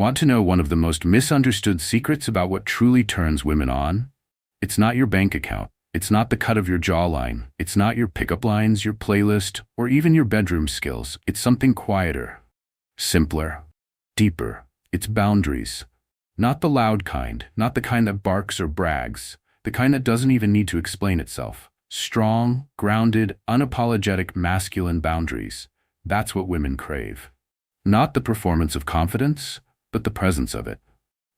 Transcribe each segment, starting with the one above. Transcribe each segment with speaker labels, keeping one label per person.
Speaker 1: Want to know one of the most misunderstood secrets about what truly turns women on? It's not your bank account. It's not the cut of your jawline. It's not your pickup lines, your playlist, or even your bedroom skills. It's something quieter, simpler, deeper. It's boundaries. Not the loud kind, not the kind that barks or brags, the kind that doesn't even need to explain itself. Strong, grounded, unapologetic masculine boundaries. That's what women crave. Not the performance of confidence, but the presence of it.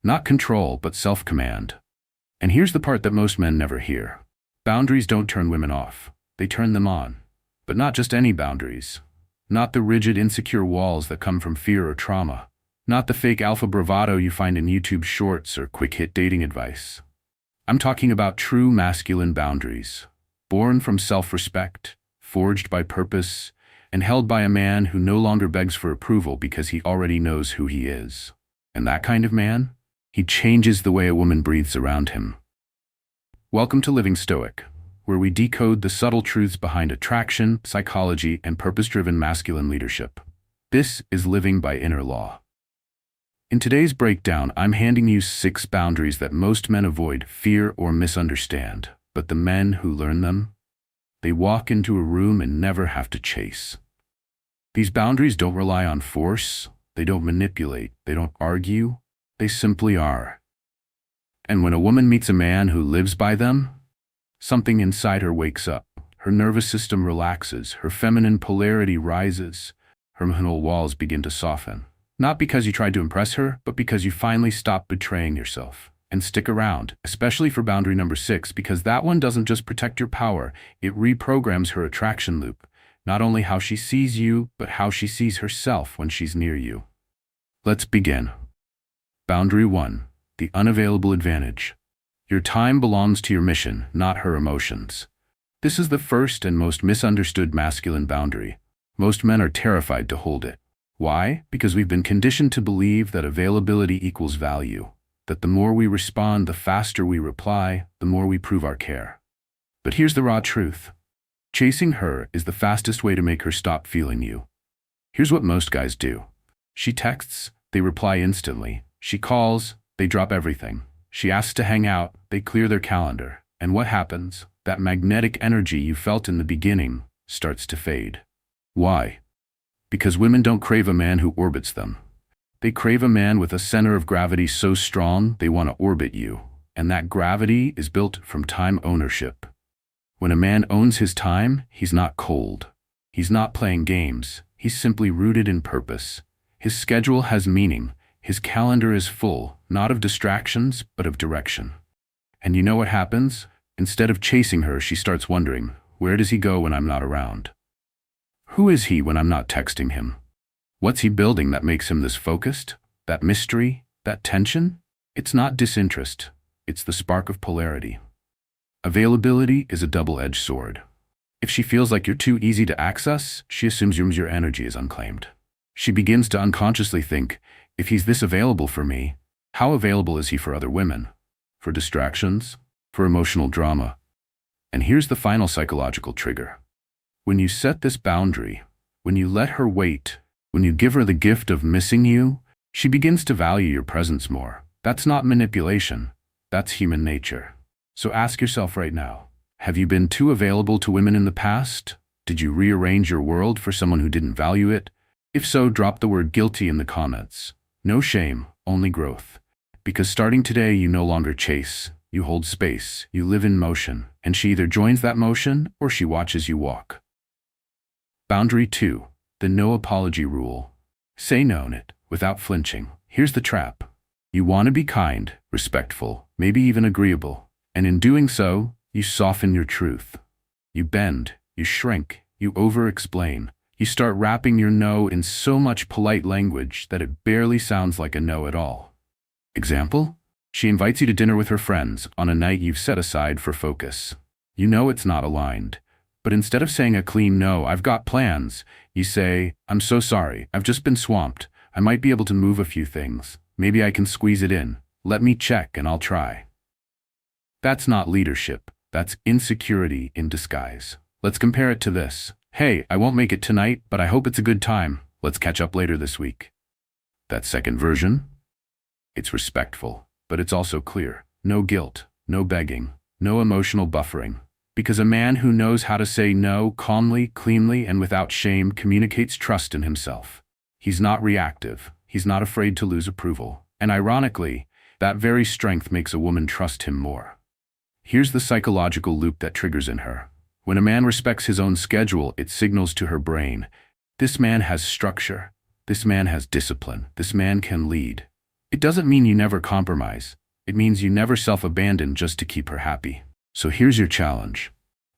Speaker 1: Not control, but self-command. And here's the part that most men never hear. Boundaries don't turn women off. They turn them on. But not just any boundaries. Not the rigid, insecure walls that come from fear or trauma. Not the fake alpha bravado you find in YouTube shorts or quick-hit dating advice. I'm talking about true masculine boundaries. Born from self-respect, forged by purpose, and held by a man who no longer begs for approval because he already knows who he is. And that kind of man? He changes the way a woman breathes around him. Welcome to Living Stoic, where we decode the subtle truths behind attraction, psychology, and purpose-driven masculine leadership. This is living by inner law. In today's breakdown, I'm handing you 6 boundaries that most men avoid, fear, or misunderstand. But the men who learn them, they walk into a room and never have to chase. These boundaries don't rely on force, they don't manipulate, they don't argue, they simply are. And when a woman meets a man who lives by them, something inside her wakes up. Her nervous system relaxes, her feminine polarity rises, her mental walls begin to soften. Not because you tried to impress her, but because you finally stopped betraying yourself. And stick around, especially for boundary number 6, because that one doesn't just protect your power, it reprograms her attraction loop. Not only how she sees you, but how she sees herself when she's near you. Let's begin. Boundary 1, the unavailable advantage. Your time belongs to your mission, not her emotions. This is the first and most misunderstood masculine boundary. Most men are terrified to hold it. Why? Because we've been conditioned to believe that availability equals value. That the more we respond, the faster we reply, the more we prove our care. But here's the raw truth. Chasing her is the fastest way to make her stop feeling you. Here's what most guys do. She texts, they reply instantly. She calls, they drop everything. She asks to hang out, they clear their calendar. And what happens? That magnetic energy you felt in the beginning starts to fade. Why? Because women don't crave a man who orbits them. They crave a man with a center of gravity so strong they want to orbit you, and that gravity is built from time ownership. When a man owns his time, he's not cold. He's not playing games. He's simply rooted in purpose. His schedule has meaning. His calendar is full, not of distractions, but of direction. And you know what happens? Instead of chasing her, she starts wondering, where does he go when I'm not around? Who is he when I'm not texting him? What's he building that makes him this focused? That mystery? That tension? It's not disinterest. It's the spark of polarity. Availability is a double-edged sword. If she feels like you're too easy to access, she assumes your energy is unclaimed. She begins to unconsciously think, if he's this available for me, how available is he for other women? For distractions? For emotional drama? And here's the final psychological trigger. When you set this boundary, when you let her wait, when you give her the gift of missing you, she begins to value your presence more. That's not manipulation. That's human nature. So ask yourself right now, have you been too available to women in the past? Did you rearrange your world for someone who didn't value it? If so, drop the word guilty in the comments. No shame, only growth. Because starting today, you no longer chase. You hold space. You live in motion. And she either joins that motion or she watches you walk. Boundary 2. The no apology rule. Say no in it, without flinching. Here's the trap. You want to be kind, respectful, maybe even agreeable. And in doing so, you soften your truth. You bend, you shrink, you over-explain. You start wrapping your no in so much polite language that it barely sounds like a no at all. Example? She invites you to dinner with her friends on a night you've set aside for focus. You know it's not aligned. But instead of saying a clean no, I've got plans, you say, I'm so sorry, I've just been swamped. I might be able to move a few things. Maybe I can squeeze it in. Let me check and I'll try. That's not leadership. That's insecurity in disguise. Let's compare it to this. Hey, I won't make it tonight, but I hope it's a good time. Let's catch up later this week. That second version? It's respectful, but it's also clear. No guilt, no begging, no emotional buffering. Because a man who knows how to say no calmly, cleanly, and without shame communicates trust in himself. He's not reactive. He's not afraid to lose approval. And ironically, that very strength makes a woman trust him more. Here's the psychological loop that triggers in her. When a man respects his own schedule, it signals to her brain, this man has structure. This man has discipline. This man can lead. It doesn't mean you never compromise. It means you never self-abandon just to keep her happy. So here's your challenge.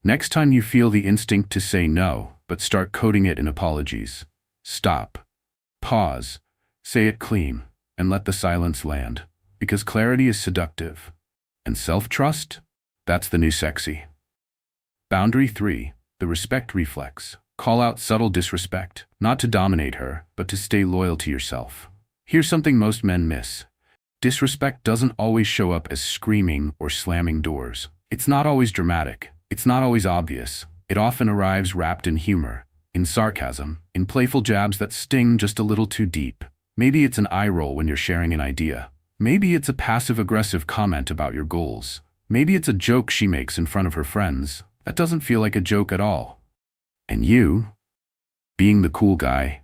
Speaker 1: Next time you feel the instinct to say no, but start coding it in apologies. Stop. Pause. Say it clean, and let the silence land. Because clarity is seductive. And self-trust? That's the new sexy. Boundary 3. The respect reflex. Call out subtle disrespect, not to dominate her, but to stay loyal to yourself. Here's something most men miss. Disrespect doesn't always show up as screaming or slamming doors. It's not always dramatic. It's not always obvious. It often arrives wrapped in humor, in sarcasm, in playful jabs that sting just a little too deep. Maybe it's an eye roll when you're sharing an idea. Maybe it's a passive-aggressive comment about your goals. Maybe it's a joke she makes in front of her friends that doesn't feel like a joke at all. And you, being the cool guy,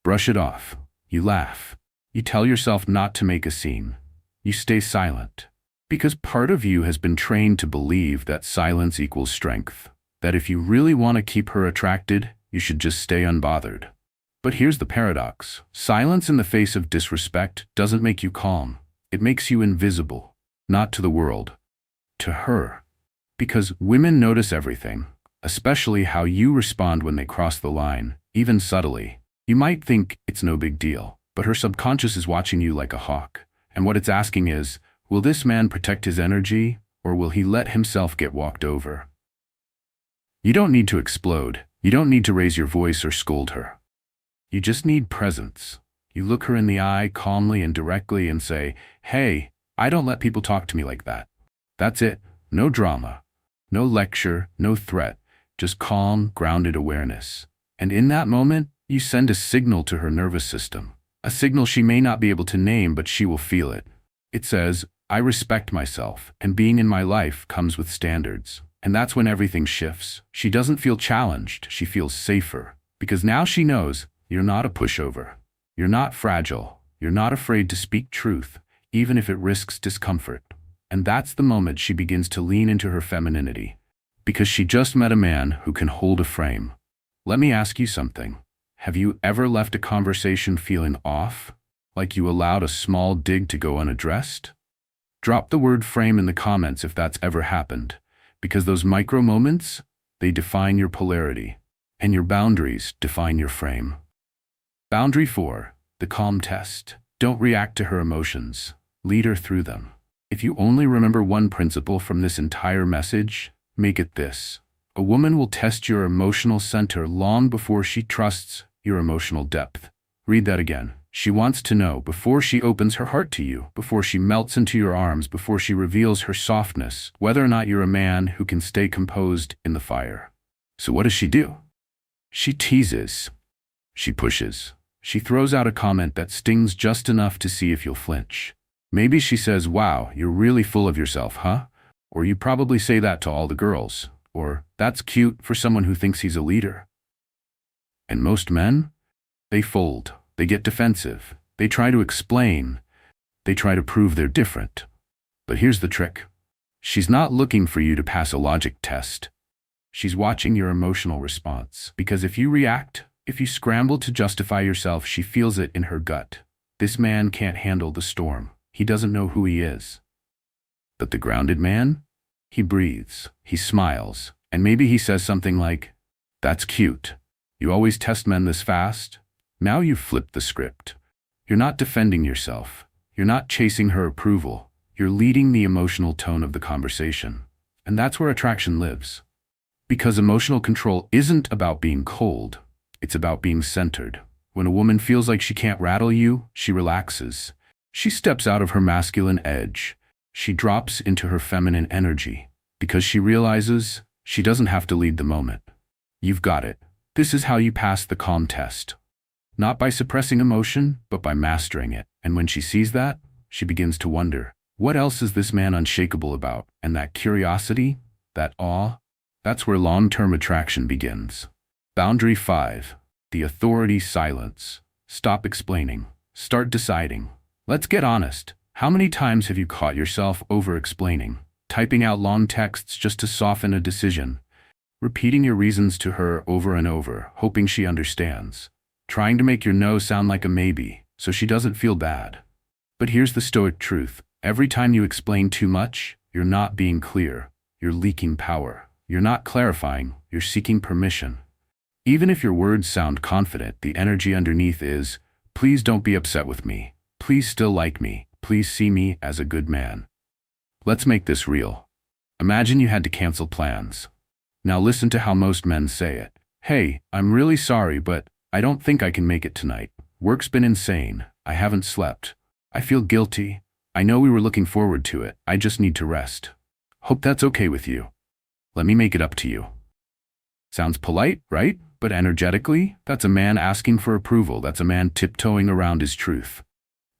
Speaker 1: brush it off. You laugh. You tell yourself not to make a scene. You stay silent. Because part of you has been trained to believe that silence equals strength. That if you really want to keep her attracted, you should just stay unbothered. But here's the paradox. Silence in the face of disrespect doesn't make you calm. It makes you invisible. Not to the world. To her. Because women notice everything. Especially how you respond when they cross the line, even subtly. You might think it's no big deal, but her subconscious is watching you like a hawk. And what it's asking is, will this man protect his energy, or will he let himself get walked over? You don't need to explode. You don't need to raise your voice or scold her. You just need presence. You look her in the eye calmly and directly and say, hey, I don't let people talk to me like that. That's it. No drama. No lecture, no threat. Just calm, grounded awareness. And in that moment, you send a signal to her nervous system. A signal she may not be able to name, but she will feel it. It says, I respect myself, and being in my life comes with standards. And that's when everything shifts. She doesn't feel challenged, she feels safer. Because now she knows, you're not a pushover. You're not fragile. You're not afraid to speak truth, even if it risks discomfort. And that's the moment she begins to lean into her femininity. Because she just met a man who can hold a frame. Let me ask you something. Have you ever left a conversation feeling off? Like you allowed a small dig to go unaddressed? Drop the word frame in the comments if that's ever happened. Because those micro moments, they define your polarity. And your boundaries define your frame. Boundary 4. The calm test. Don't react to her emotions. Lead her through them. If you only remember one principle from this entire message, make it this. A woman will test your emotional center long before she trusts your emotional depth. Read that again. She wants to know before she opens her heart to you, before she melts into your arms, before she reveals her softness, whether or not you're a man who can stay composed in the fire. So what does she do? She teases. She pushes. She throws out a comment that stings just enough to see if you'll flinch. Maybe she says, wow, you're really full of yourself, huh? Or you probably say that to all the girls. Or, that's cute for someone who thinks he's a leader. And most men? They fold. They get defensive. They try to explain. They try to prove they're different. But here's the trick. She's not looking for you to pass a logic test. She's watching your emotional response. Because if you react, if you scramble to justify yourself, she feels it in her gut. This man can't handle the storm. He doesn't know who he is. But the grounded man? He breathes, he smiles, and maybe he says something like, that's cute. You always test men this fast? Now you've flipped the script. You're not defending yourself. You're not chasing her approval. You're leading the emotional tone of the conversation. And that's where attraction lives. Because emotional control isn't about being cold. It's about being centered. When a woman feels like she can't rattle you, she relaxes. She steps out of her masculine edge. She drops into her feminine energy because she realizes she doesn't have to lead the moment. You've got it. This is how you pass the calm test. Not by suppressing emotion, but by mastering it. And when she sees that, she begins to wonder, what else is this man unshakable about? And that curiosity, that awe, that's where long-term attraction begins. Boundary 5. The authority silence. Stop explaining. Start deciding. Let's get honest. How many times have you caught yourself over-explaining, typing out long texts just to soften a decision, repeating your reasons to her over and over, hoping she understands, trying to make your no sound like a maybe, so she doesn't feel bad? But here's the Stoic truth. Every time you explain too much, you're not being clear. You're leaking power. You're not clarifying. You're seeking permission. Even if your words sound confident, the energy underneath is, please don't be upset with me. Please still like me. Please see me as a good man. Let's make this real. Imagine you had to cancel plans. Now listen to how most men say it. Hey, I'm really sorry, but I don't think I can make it tonight. Work's been insane. I haven't slept. I feel guilty. I know we were looking forward to it. I just need to rest. Hope that's okay with you. Let me make it up to you. Sounds polite, right? But energetically, that's a man asking for approval. That's a man tiptoeing around his truth.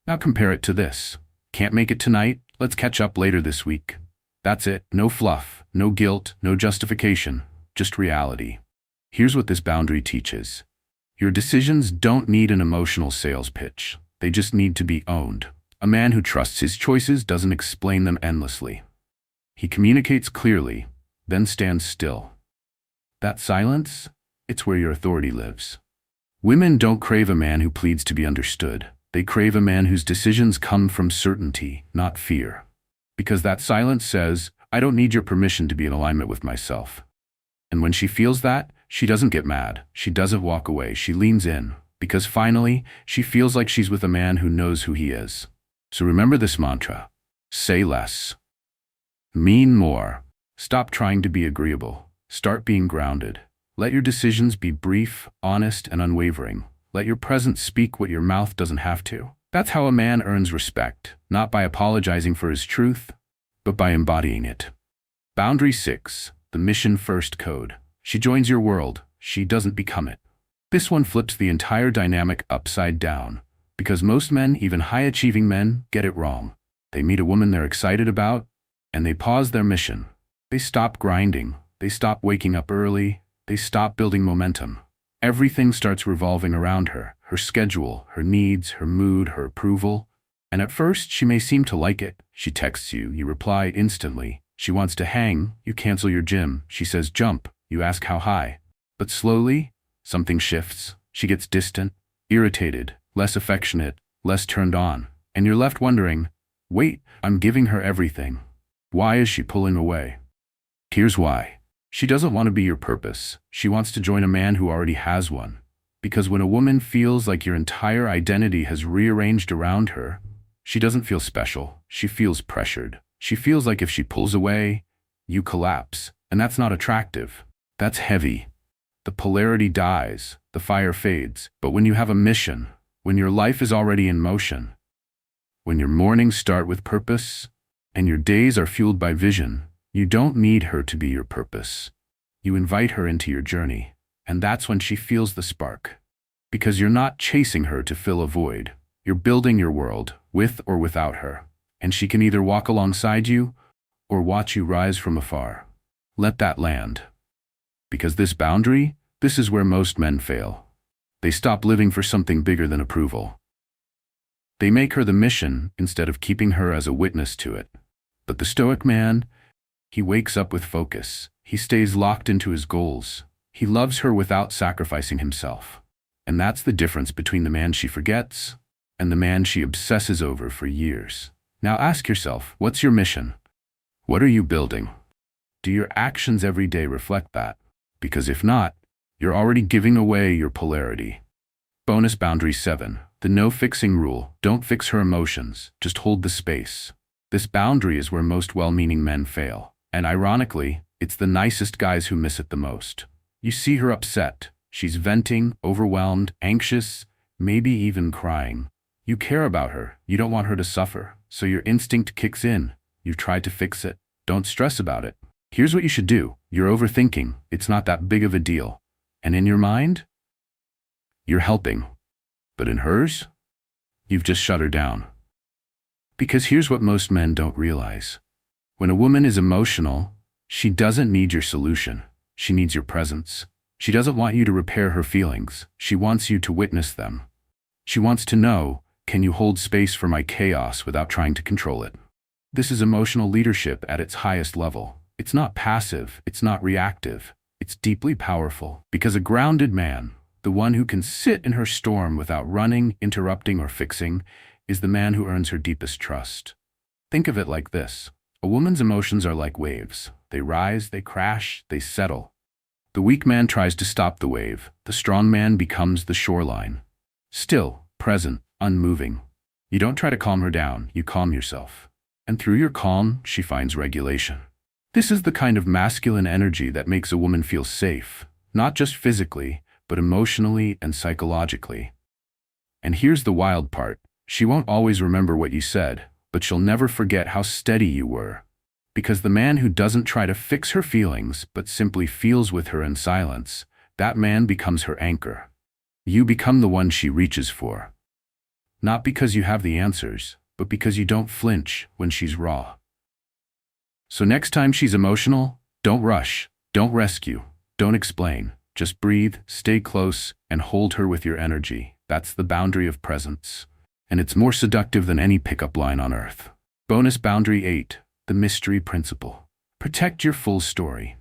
Speaker 1: Now compare it to this. Can't make it tonight? Let's catch up later this week. That's it. No fluff, no guilt, no justification, just reality. Here's what this boundary teaches. Your decisions don't need an emotional sales pitch. They just need to be owned. A man who trusts his choices doesn't explain them endlessly. He communicates clearly, then stands still. That silence, it's where your authority lives. Women don't crave a man who pleads to be understood. They crave a man whose decisions come from certainty, not fear. Because that silence says, I don't need your permission to be in alignment with myself. And when she feels that, she doesn't get mad. She doesn't walk away. She leans in. Because finally, she feels like she's with a man who knows who he is. So remember this mantra. Say less. Mean more. Stop trying to be agreeable. Start being grounded. Let your decisions be brief, honest, and unwavering. Let your presence speak what your mouth doesn't have to. That's how a man earns respect, not by apologizing for his truth, but by embodying it. Boundary 6. The mission first code. She joins your world. She doesn't become it. This one flips the entire dynamic upside down. Because most men, even high-achieving men, get it wrong. They meet a woman they're excited about, and they pause their mission. They stop grinding. They stop waking up early. They stop building momentum. Everything starts revolving around her, her schedule, her needs, her mood, her approval. And at first, she may seem to like it. She texts you, you reply instantly. She wants to hang, you cancel your gym. She says jump, you ask how high. But slowly, something shifts. She gets distant, irritated, less affectionate, less turned on. And you're left wondering, wait, I'm giving her everything. Why is she pulling away? Here's why. She doesn't want to be your purpose. She wants to join a man who already has one. Because when a woman feels like your entire identity has rearranged around her, she doesn't feel special. She feels pressured. She feels like if she pulls away, you collapse. And that's not attractive. That's heavy. The polarity dies. The fire fades. But when you have a mission, when your life is already in motion, when your mornings start with purpose, and your days are fueled by vision, you don't need her to be your purpose. You invite her into your journey, and that's when she feels the spark. Because you're not chasing her to fill a void. You're building your world, with or without her, and she can either walk alongside you or watch you rise from afar. Let that land. Because this boundary, this is where most men fail. They stop living for something bigger than approval. They make her the mission instead of keeping her as a witness to it. But the Stoic man, he wakes up with focus. He stays locked into his goals. He loves her without sacrificing himself. And that's the difference between the man she forgets and the man she obsesses over for years. Now ask yourself, what's your mission? What are you building? Do your actions every day reflect that? Because if not, you're already giving away your polarity. Bonus boundary 7. The no fixing rule. Don't fix her emotions. Just hold the space. This boundary is where most well-meaning men fail. And ironically, it's the nicest guys who miss it the most. You see her upset. She's venting, overwhelmed, anxious, maybe even crying. You care about her. You don't want her to suffer. So your instinct kicks in. You've tried to fix it. Don't stress about it. Here's what you should do. You're overthinking. It's not that big of a deal. And in your mind, you're helping. But in hers, you've just shut her down. Because here's what most men don't realize. When a woman is emotional, she doesn't need your solution. She needs your presence. She doesn't want you to repair her feelings. She wants you to witness them. She wants to know, can you hold space for my chaos without trying to control it? This is emotional leadership at its highest level. It's not passive, it's not reactive. It's deeply powerful. Because a grounded man, the one who can sit in her storm without running, interrupting, or fixing, is the man who earns her deepest trust. Think of it like this. A woman's emotions are like waves. They rise, they crash, they settle. The weak man tries to stop the wave. The strong man becomes the shoreline. Still, present, unmoving. You don't try to calm her down, you calm yourself. And through your calm, she finds regulation. This is the kind of masculine energy that makes a woman feel safe, not just physically, but emotionally and psychologically. And here's the wild part. She won't always remember what you said, but she'll never forget how steady you were. Because the man who doesn't try to fix her feelings, but simply feels with her in silence, that man becomes her anchor. You become the one she reaches for. Not because you have the answers, but because you don't flinch when she's raw. So next time she's emotional, don't rush, don't rescue, don't explain. Just breathe, stay close, and hold her with your energy. That's the boundary of presence. And it's more seductive than any pickup line on earth. Bonus boundary 8, the mystery principle. Protect your full story.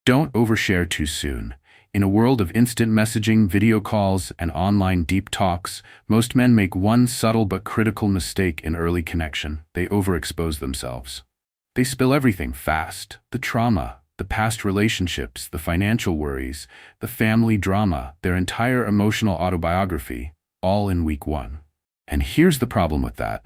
Speaker 1: Don't overshare too soon. In a world of instant messaging, video calls, and online deep talks, most men make one subtle but critical mistake in early connection. They overexpose themselves. They spill everything fast. The trauma, the past relationships, the financial worries, the family drama, their entire emotional autobiography, all in week 1. And here's the problem with that.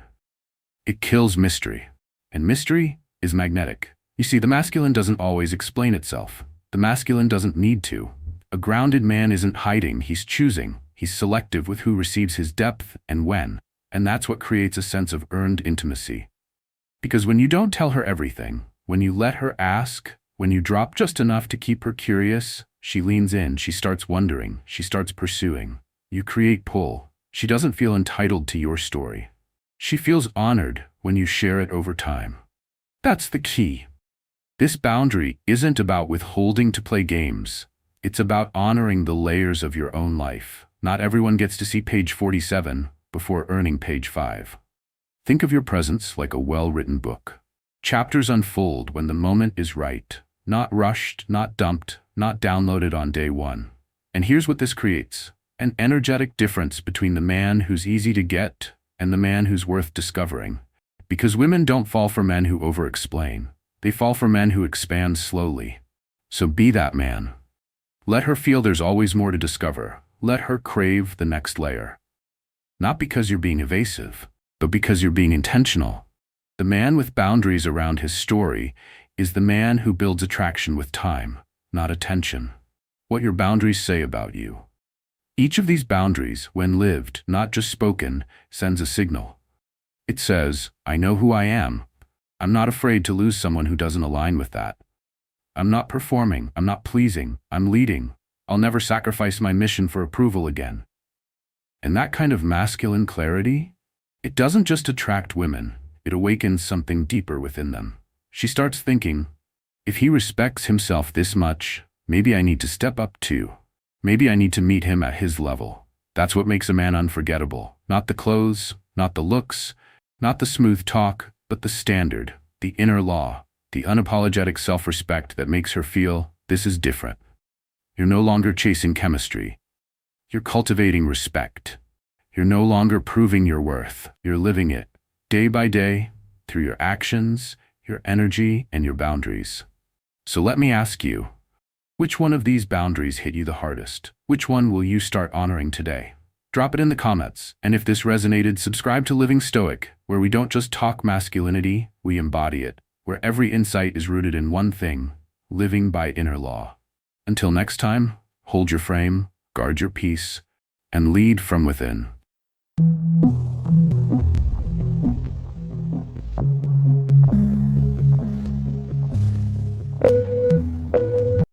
Speaker 1: It kills mystery. And mystery is magnetic. You see, the masculine doesn't always explain itself. The masculine doesn't need to. A grounded man isn't hiding, he's choosing. He's selective with who receives his depth and when. And that's what creates a sense of earned intimacy. Because when you don't tell her everything, when you let her ask, when you drop just enough to keep her curious, she leans in, she starts wondering, she starts pursuing. You create pull. She doesn't feel entitled to your story. She feels honored when you share it over time. That's the key. This boundary isn't about withholding to play games. It's about honoring the layers of your own life. Not everyone gets to see page 47 before earning page 5. Think of your presence like a well-written book. Chapters unfold when the moment is right. Not rushed, not dumped, not downloaded on day 1. And here's what this creates. An energetic difference between the man who's easy to get and the man who's worth discovering. Because women don't fall for men who over-explain. They fall for men who expand slowly. So be that man. Let her feel there's always more to discover. Let her crave the next layer. Not because you're being evasive, but because you're being intentional. The man with boundaries around his story is the man who builds attraction with time, not attention. What your boundaries say about you. Each of these boundaries, when lived, not just spoken, sends a signal. It says, I know who I am. I'm not afraid to lose someone who doesn't align with that. I'm not performing, I'm not pleasing, I'm leading. I'll never sacrifice my mission for approval again. And that kind of masculine clarity, it doesn't just attract women, it awakens something deeper within them. She starts thinking, if he respects himself this much, maybe I need to step up too. Maybe I need to meet him at his level. That's what makes a man unforgettable. Not the clothes, not the looks, not the smooth talk, but the standard, the inner law, the unapologetic self-respect that makes her feel, this is different. You're no longer chasing chemistry. You're cultivating respect. You're no longer proving your worth. You're living it, day by day, through your actions, your energy, and your boundaries. So let me ask you, which one of these boundaries hit you the hardest? Which one will you start honoring today? Drop it in the comments, and if this resonated, subscribe to Living Stoic, where we don't just talk masculinity, we embody it, where every insight is rooted in one thing, living by inner law. Until next time, hold your frame, guard your peace, and lead from within.